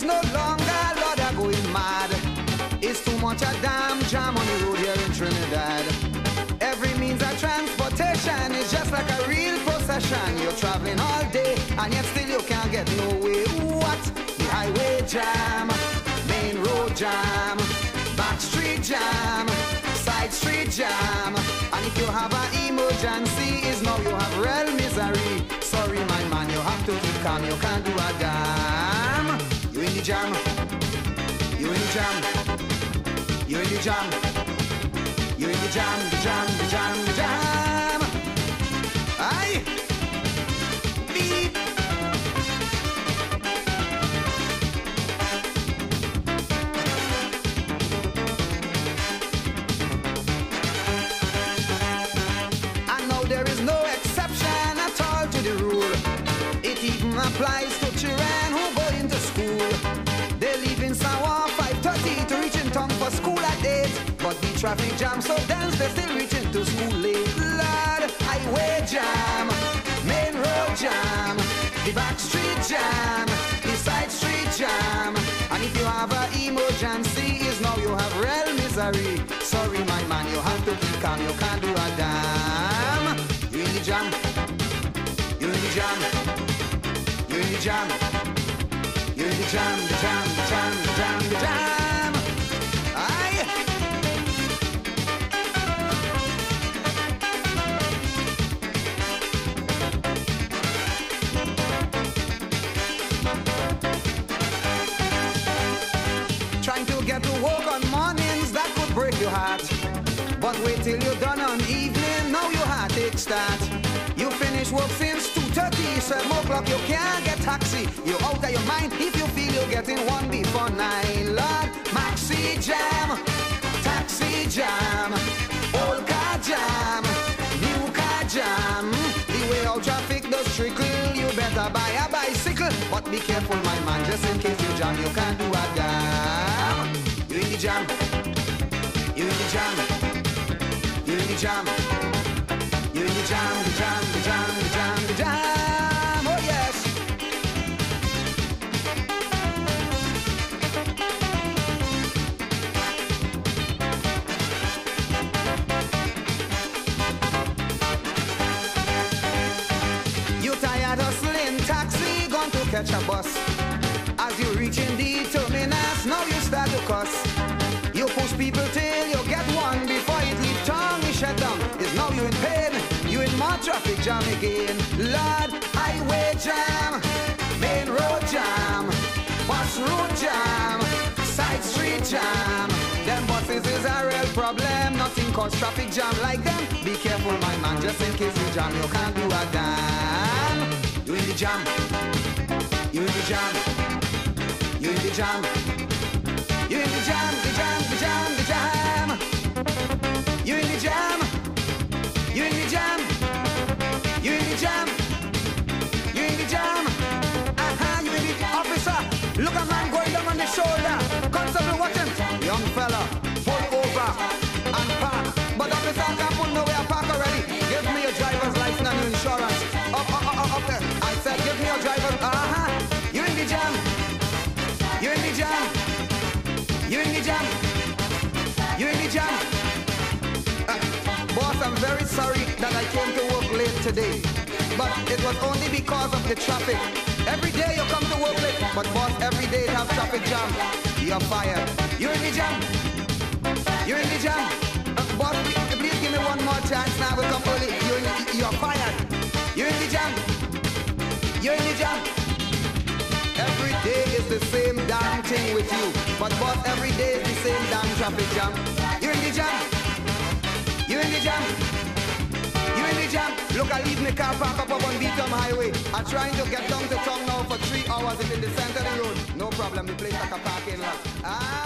No longer, Lord, I'm going mad. It's too much a damn jam on the road here in Trinidad. Every means of transportation is just like a real procession. You're traveling all day and yet still you can't get nowhere. What? The highway jam, main road jam, back street jam, side street jam. And if you have an emergency, is now you have real misery. Sorry my man, you have to keep calm, you can't do a damn. You in the jam, you in the jam, you in the jam, you in the jam, the jam, the jam, the jam. Aye, beep. And now there is no exception at all to the rule. It even applies to children who go into school. They leave in Sawa 5:30 to reach in town for school at 8. But the traffic jam so dense they still reach into school late. Lord, highway jam, main road jam, the back street jam, the side street jam. And if you have an emergency, is now you have real misery. Sorry my man, you have to keep calm, you can't do a damn. You in the jam, you in the jam, you in the jam, you in the jam, the jam, the jam, the jam, the jam. Aye. Trying to get to work on mornings, that could break your heart. But wait till you're done on evening, now your heart takes start. You finish work since 2:30, 7 o'clock, you can't get taxi. You're out of your mind if you feel you're getting one before 9. Lord, maxi jam, taxi jam, old car jam, new car jam. The way how traffic does trickle, you better buy a bicycle. But be careful my man, just in case you jam, you can't do a damn. You in the jam, you in the jam, you in the jam, you in the jam, the jam, the jam, the jam, the jam. Oh yes. You tired hustling taxi, gone to catch a bus. As you reach in the terminus, now you start to cuss. You push people till you get one before it leave tongue is shut down. Is now you in pain, you in more traffic jam again. Lord, highway jam, main road jam, bus road jam, side street jam. Them buses is a real problem, nothing cause traffic jam like them. Be careful my man, just in case you jam, you can't do a damn. You in the jam, you in the jam, you in the jam, you in the jam, the jam, the jam, the jam. You in the jam, you in the jam, you in the jam, you in the jam. You in the officer. Look a man going down on the shoulder. Constable watching. Young fella, pull over and park. But officer can't pull nowhere, park already. Give me your driver's license and your insurance. Up there. I said give me your driver's. You in the jam, you in the jam, you in the jam, you in the jam. Boss, I'm very sorry that I came to work late today, but it was only because of the traffic. Every day you come to work late, but boss, every day you have traffic jam. You're fired. You're in the jam. You're in the jam. Boss, please give me one more chance now. We'll come early. You're fired. You're in the jam. You're in the jam. Every day is the same damn thing with you, but boss, every day is the same damn traffic jam. You're in the jam. You in the jam, you in the jam. Look, I leave my car park up on Beatum Highway. I'm trying to get down to town now for 3 hours. It's in the center of the road. No problem, the place like a parking lot.